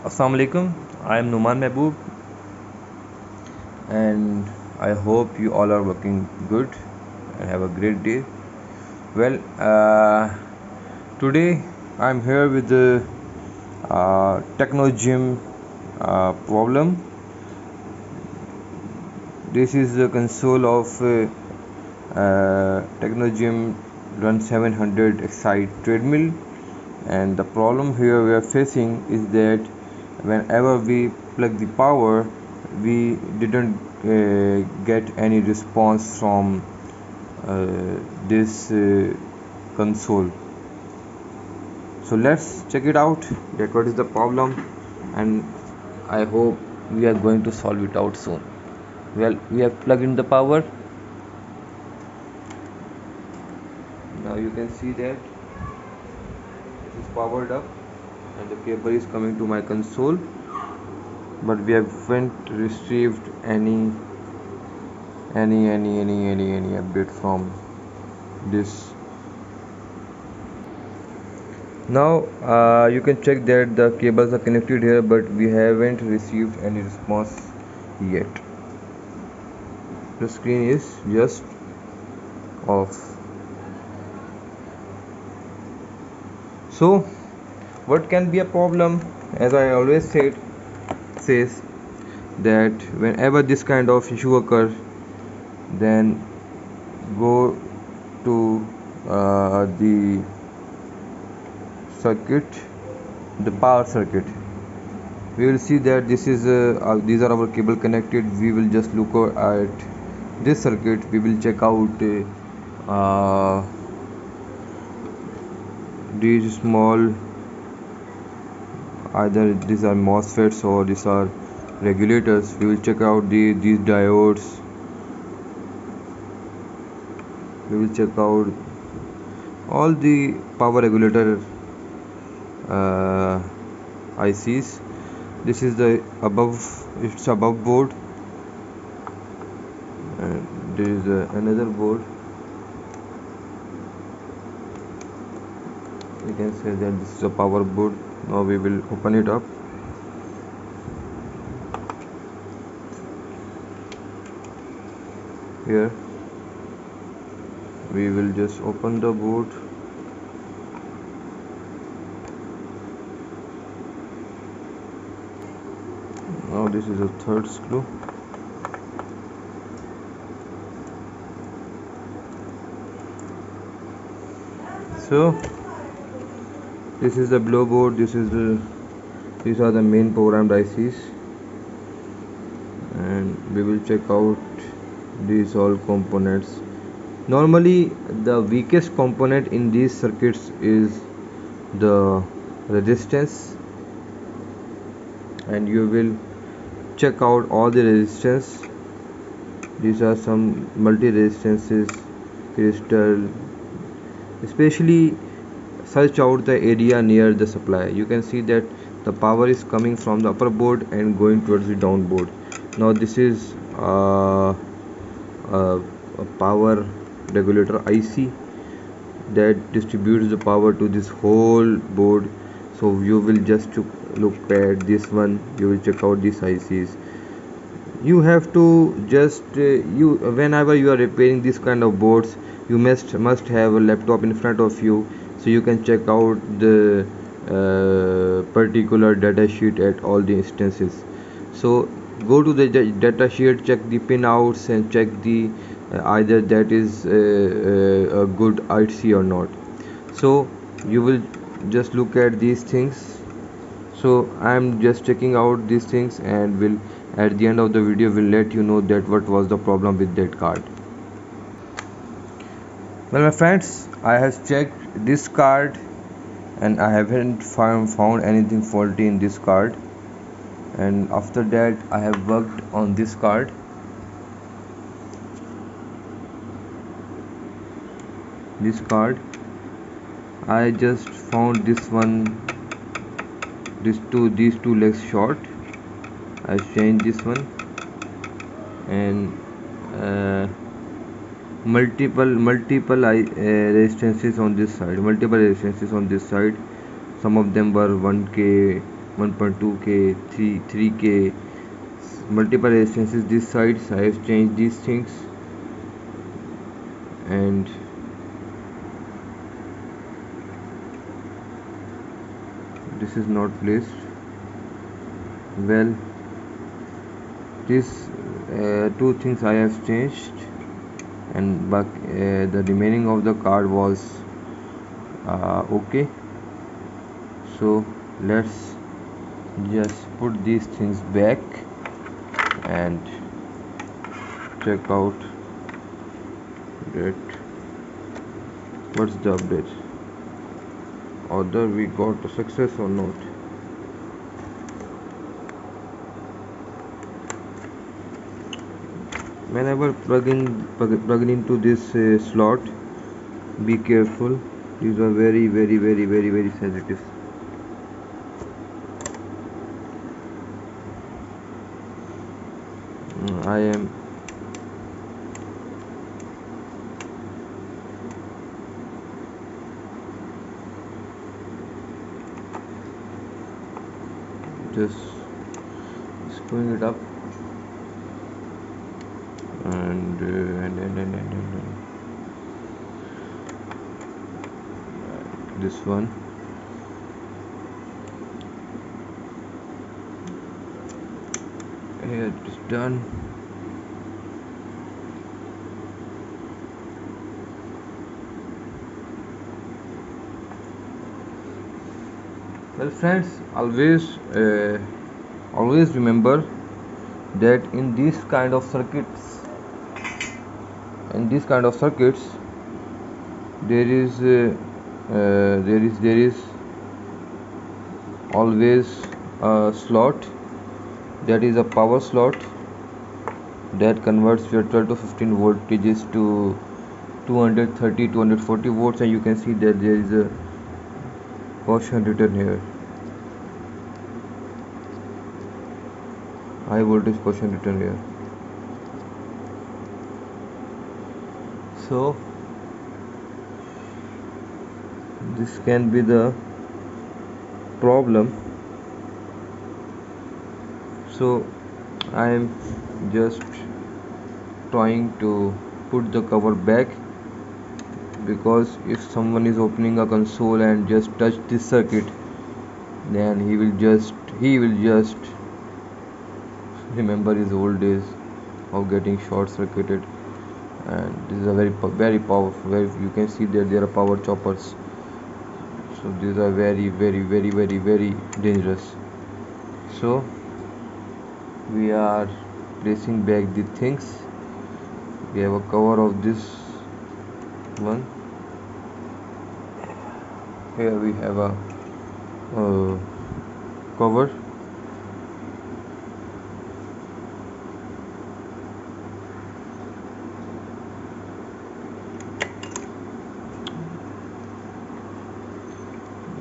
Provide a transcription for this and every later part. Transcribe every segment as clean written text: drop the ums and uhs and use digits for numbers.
Assalamu alaikum. I am Numan Mehboob, and I hope you all are working good and have a great day. Well, today I'm here with the Techno Gym problem. This is the console of Techno Gym Run 700 Excite treadmill, and the problem here we are facing is that whenever we plug the power, we didn't get any response from this console. So let's check it out that what is the problem, and I hope we are going to solve it out soon. Well, we have plugged in the power. Now you can see that it is powered up and the cable is coming to my console, but we haven't received any update from this. Now you can check that the cables are connected here, but we haven't received any response yet. The screen is just off. So what can be a problem? As I always says that whenever this kind of issue occurs, then go to the circuit, the power circuit. We will see that this is these are our cable connected. We will just look at this circuit. We will check out these small, either these are MOSFETs or these are regulators. We will check out these diodes. We will check out all the power regulator ICs. This is the it's above board, and there is another board. You can say that this is a power board. Now we will open it up. Here we will just open the board. Now this is the third screw. So this is the below board. These are the main programmed ICs, and we will check out these all components. Normally the weakest component in these circuits is the resistance, and you will check out all the resistance. These are some multi resistances, crystal. Especially search out the area near the supply. You can see that the power is coming from the upper board and going towards the down board. Now this is a power regulator IC that distributes the power to this whole board. So you will just look at this one. You will check out these ICs. You have to just you whenever you are repairing this kind of boards, you must have a laptop in front of you, so you can check out the particular data sheet at all the instances. So go to the data sheet, check the pin outs, and check the either that is a good IC or not. So you will just look at these things. So I am just checking out these things, and will at the end of the video will let you know that what was the problem with that card. Well, my friends, I have checked this card, and I haven't found anything faulty in this card. And after that I have worked on this card. I just found this one, these two legs short. I changed this one, and multiple resistances on this side. Some of them were 1k, 1.2K, 3K, multiple instances this sides. I have changed these things, and this is not placed well. This two things I have changed, and the remaining of the card was okay. So let's just put these things back and check out that what's the update, whether we got a success or not. Whenever plug into this slot, be careful, these are very sensitive. I am just screwing it up, and this one. Here it is done. Well friends, always remember that in these kind of circuits there is always a slot, that is a power slot, that converts your 12 to 15 voltages to 230 240 volts, and you can see that there is a caution written here, high voltage caution written here. So this can be the problem. So I am just trying to put the cover back, because if someone is opening a console and just touch this circuit, then he will just remember his old days of getting short circuited. And this is a very powerful, you can see that there are power choppers, so these are very dangerous. So we are placing back the things. We have a cover of this one. Here we have a cover.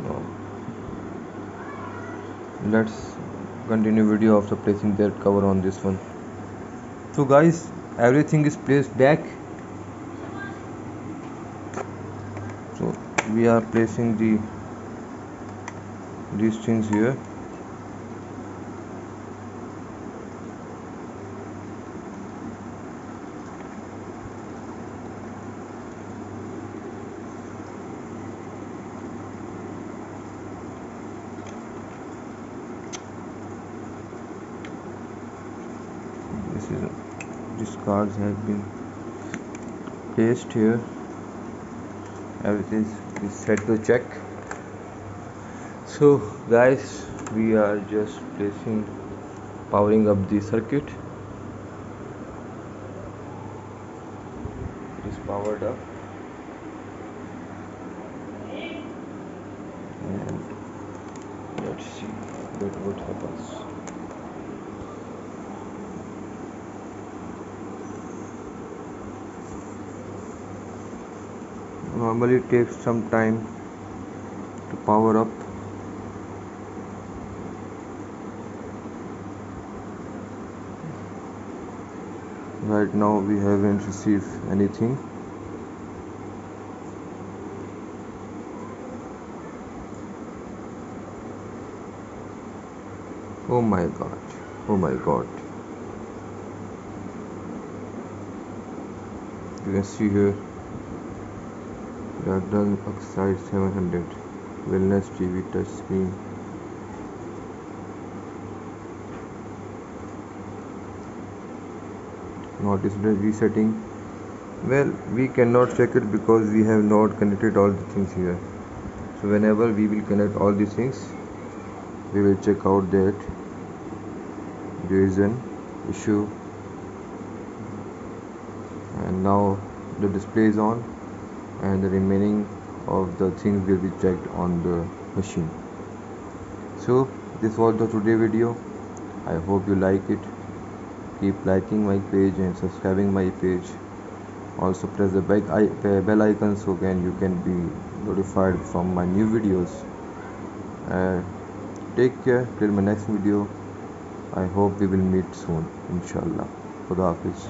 Now, let's continue video after placing that cover on this one. So guys, everything is placed back. So we are placing these things here. These cards have been placed here. Everything is set to check. So guys, we are just powering up the circuit. It is powered up, and let's see what happens. Normally it takes some time to power up. Right now we haven't received anything. Oh my god, oh my god, you can see here Dardan Oxide 700 Wellness TV touchscreen. Notice the resetting. Well, we cannot check it because we have not connected all the things here. So whenever we will connect all these things, we will check out that there is an issue. And now the display is on, and the remaining of the things will be checked on the machine. So this was the today video. I hope you like it. Keep liking my page and subscribing my page. Also press the bell icon so you can be notified from my new videos. Take care till my next video. I hope we will meet soon, inshallah. Khuda Hafiz.